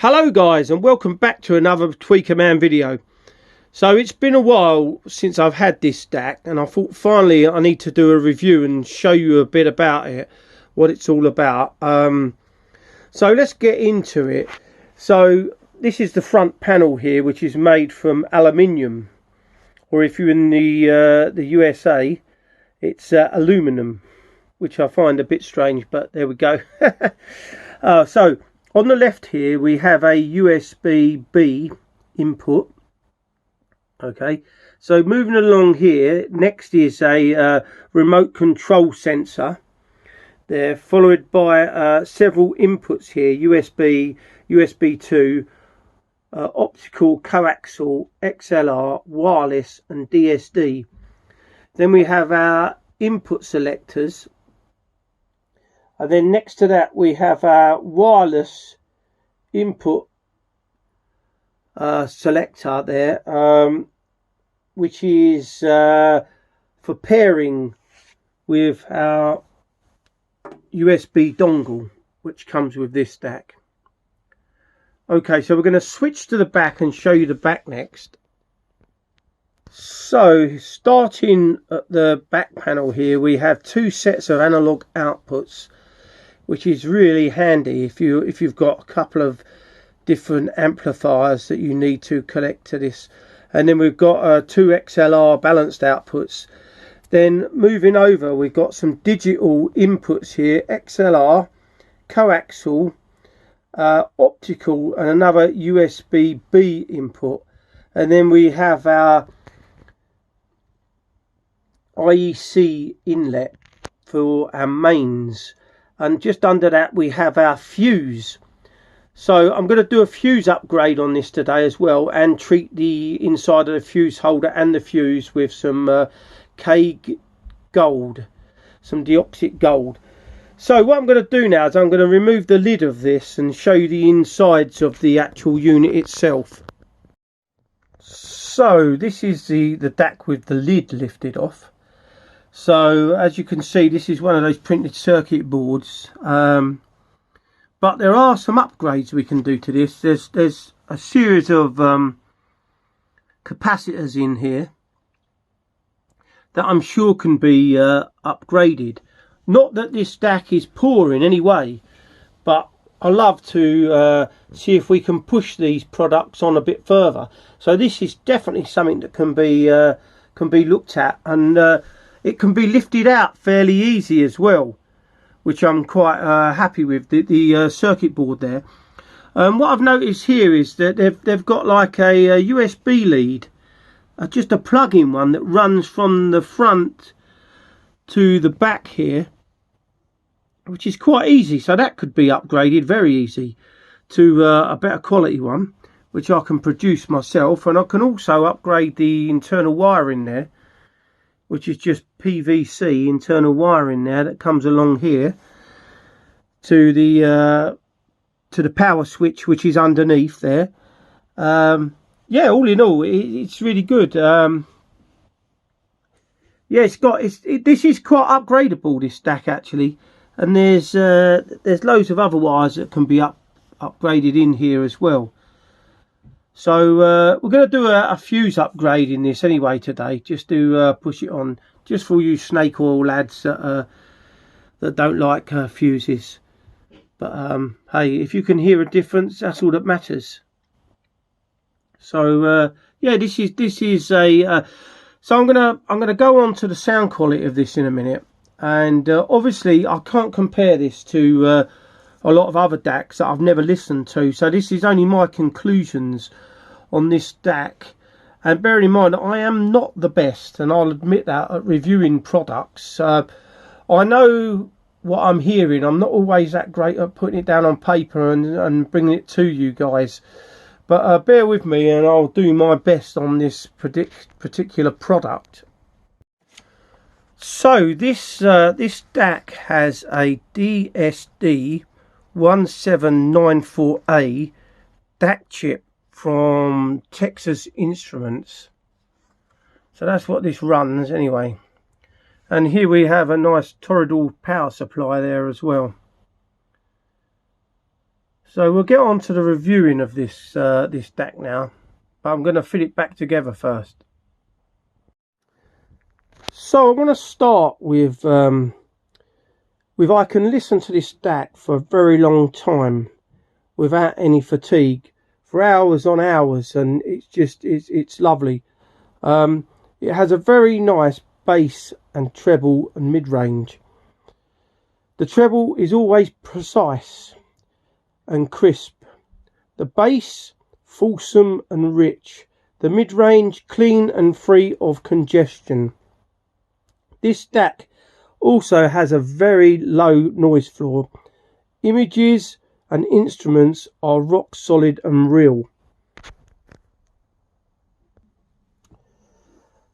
Hello guys, and welcome back to another Tweaker Man video. So it's been a while since I've had this DAC, and I thought finally I need to do a review and show you a bit about it, what it's all about. So let's get into it. So this is the front panel here, which is made from aluminium, or if you're in the USA, it's aluminum, which I find a bit strange, but there we go. So on the left here we have a USB-B input. Okay, so moving along here, next is a remote control sensor. They're followed by several inputs here: USB, USB 2, optical, coaxial, XLR, wireless and DSD. Then we have our input selectors. And then next to that we have our wireless input selector there, which is for pairing with our USB dongle, which comes with this DAC. Okay, so we're going to switch to the back and show you the back next. So starting at the back panel here, we have two sets of analog outputs, which is really handy if you've got a couple of different amplifiers that you need to connect to this. And then we've got two XLR balanced outputs. Then moving over, we've got some digital inputs here: XLR, coaxial, optical, and another USB-B input. And then we have our IEC inlet for our mains. And just under that we have our fuse. So I'm going to do a fuse upgrade on this today as well, and treat the inside of the fuse holder and the fuse with some K gold, some deoxit gold. So what I'm going to do now is I'm going to remove the lid of this and show you the insides of the actual unit itself. So this is the DAC with the lid lifted off. So as you can see, this is one of those printed circuit boards, but there are some upgrades we can do to this. There's a series of capacitors in here that I'm sure can be upgraded. Not that this DAC is poor in any way, but I love to see if we can push these products on a bit further. So this is definitely something that can be looked at, and it can be lifted out fairly easy as well, which I'm quite happy with, the circuit board there. What I've noticed here is that they've got like a USB lead, just a plug-in one that runs from the front to the back here, which is quite easy. So that could be upgraded very easy to a better quality one, which I can produce myself. And I can also upgrade the internal wiring there, which is just PVC internal wiring there that comes along here to the power switch, which is underneath there. Yeah, all in all, it's really good. Yeah, this is quite upgradable, this DAC actually, and there's loads of other wires that can be upgraded in here as well. So we're going to do a fuse upgrade in this anyway today, just to push it on, just for you snake oil lads that don't like fuses. But hey, if you can hear a difference, that's all that matters. So yeah, this is a so I'm gonna go on to the sound quality of this in a minute, and obviously I can't compare this to a lot of other DACs that I've never listened to, so this is only my conclusions on this DAC. And bear in mind, I am not the best, and I'll admit that, at reviewing products. I know what I'm hearing. I'm not always that great at putting it down on paper and bringing it to you guys, but bear with me and I'll do my best on this particular product. So this DAC has a DSD 1794A DAC chip from Texas Instruments. So that's what this runs anyway. And here we have a nice toroidal power supply there as well. So we'll get on to the reviewing of this this DAC now, but I'm going to fit it back together first. So I want to start with I can listen to this DAC for a very long time without any fatigue, for hours on hours, and it's lovely. It has a very nice bass and treble and mid-range. The treble is always precise and crisp. The bass fulsome and rich. The mid-range clean and free of congestion. This DAC also has a very low noise floor. Images and instruments are rock solid and real.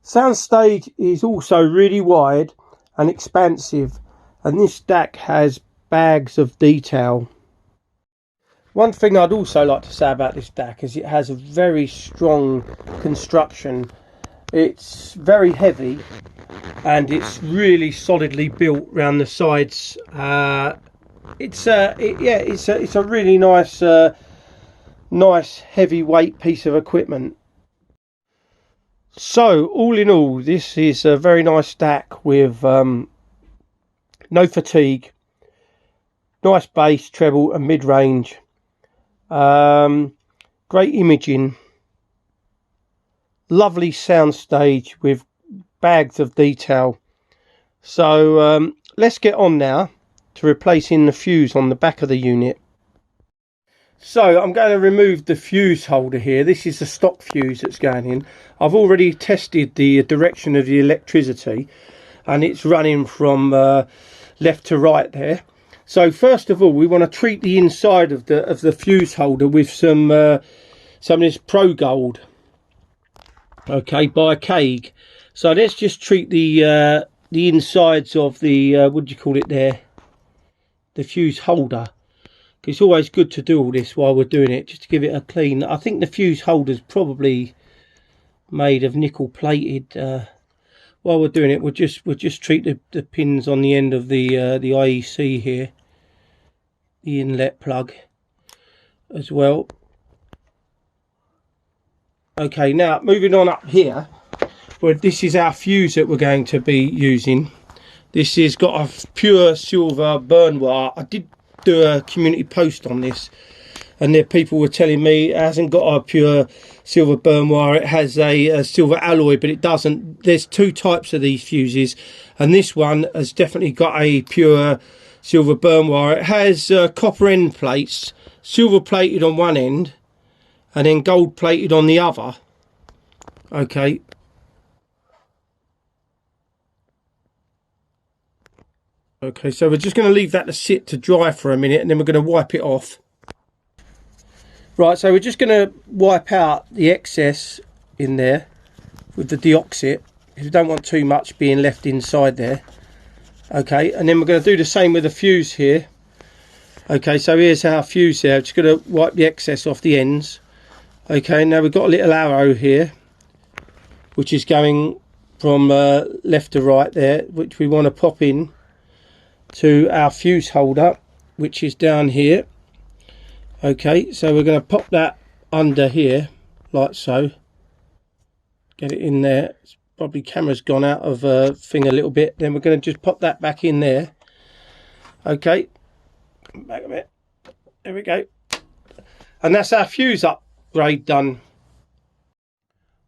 Soundstage is also really wide and expansive, and this DAC has bags of detail. One thing I'd also like to say about this DAC is it has a very strong construction. It's very heavy and it's really solidly built around the sides. It's a really nice heavyweight piece of equipment. So all in all, this is a very nice DAC with no fatigue, nice bass, treble and mid-range, great imaging, lovely soundstage with bags of detail. So let's get on now to replacing the fuse on the back of the unit. So I'm going to remove the fuse holder here. This is the stock fuse that's going in. I've already tested the direction of the electricity and it's running from left to right there. So first of all, we want to treat the inside of the fuse holder with some of this Pro Gold, okay, by Kaig. So let's just treat the insides of the what do you call it there, the fuse holder. It's always good to do all this while we're doing it, just to give it a clean. I think the fuse holder's probably made of nickel plated. While we're doing it, we'll just treat the pins on the end of the IEC here, the inlet plug as well. Okay, now moving on up here, where this is our fuse that we're going to be using. This has got a pure silver burn wire. I did do a community post on this and there people were telling me it hasn't got a pure silver burn wire, it has a silver alloy, but it doesn't. There's two types of these fuses and this one has definitely got a pure silver burn wire. It has copper end plates, silver plated on one end and then gold plated on the other. Okay, okay, so we're just going to leave that to sit to dry for a minute and then we're going to wipe it off. Right, so we're just going to wipe out the excess in there with the deoxit, because we don't want too much being left inside there. Okay, and then we're going to do the same with the fuse here. Okay, so here's our fuse there. Just going to wipe the excess off the ends. Okay, now we've got a little arrow here, which is going from left to right there, which we want to pop in to our fuse holder, which is down here. Okay, so we're going to pop that under here like so, get it in there. It's probably camera's gone out of thing a little bit. Then we're going to just pop that back in there. Okay, back a bit, there we go, and that's our fuse upgrade done.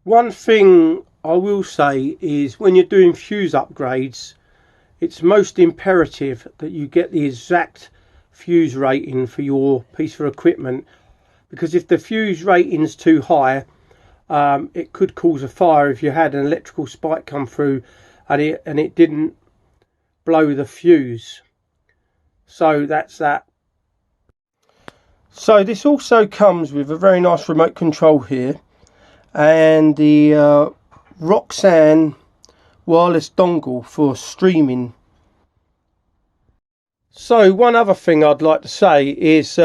One thing I will say is when you're doing fuse upgrades, it's most imperative that you get the exact fuse rating for your piece of equipment, because if the fuse rating's too high, it could cause a fire if you had an electrical spike come through and it didn't blow the fuse. So that's that. So this also comes with a very nice remote control here and the Roksan wireless dongle for streaming. So one other thing I'd like to say is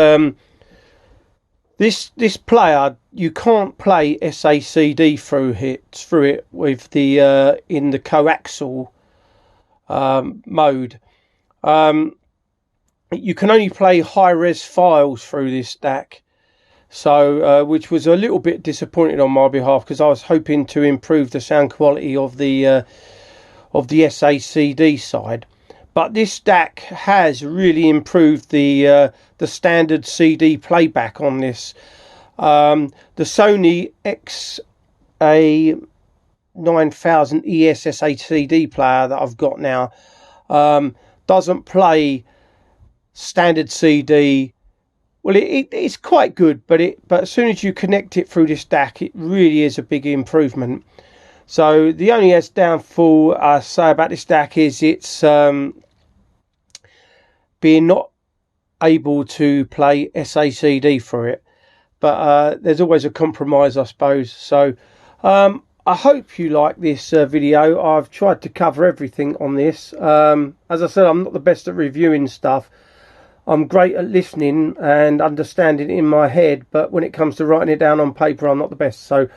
this player, you can't play SACD through it with the in the coaxial mode. you can only play high-res files through this DAC. So, which was a little bit disappointed on my behalf, because I was hoping to improve the sound quality of the SACD side. But this DAC has really improved the standard CD playback on this. The Sony XA9000 ES SACD player that I've got now doesn't play standard CD. Well, it's quite good, but as soon as you connect it through this DAC, it really is a big improvement. So the only downfall I say about this DAC is it's being not able to play SACD for it. But there's always a compromise, I suppose. So I hope you like this video. I've tried to cover everything on this. As I said, I'm not the best at reviewing stuff. I'm great at listening and understanding it in my head, but when it comes to writing it down on paper, I'm not the best. So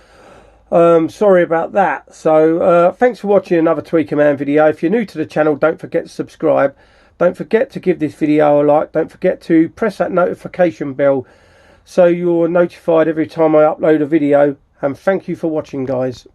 sorry about that. So thanks for watching another Tweaker Man video. If you're new to the channel, don't forget to subscribe. Don't forget to give this video a like. Don't forget to press that notification bell so you're notified every time I upload a video. And thank you for watching, guys.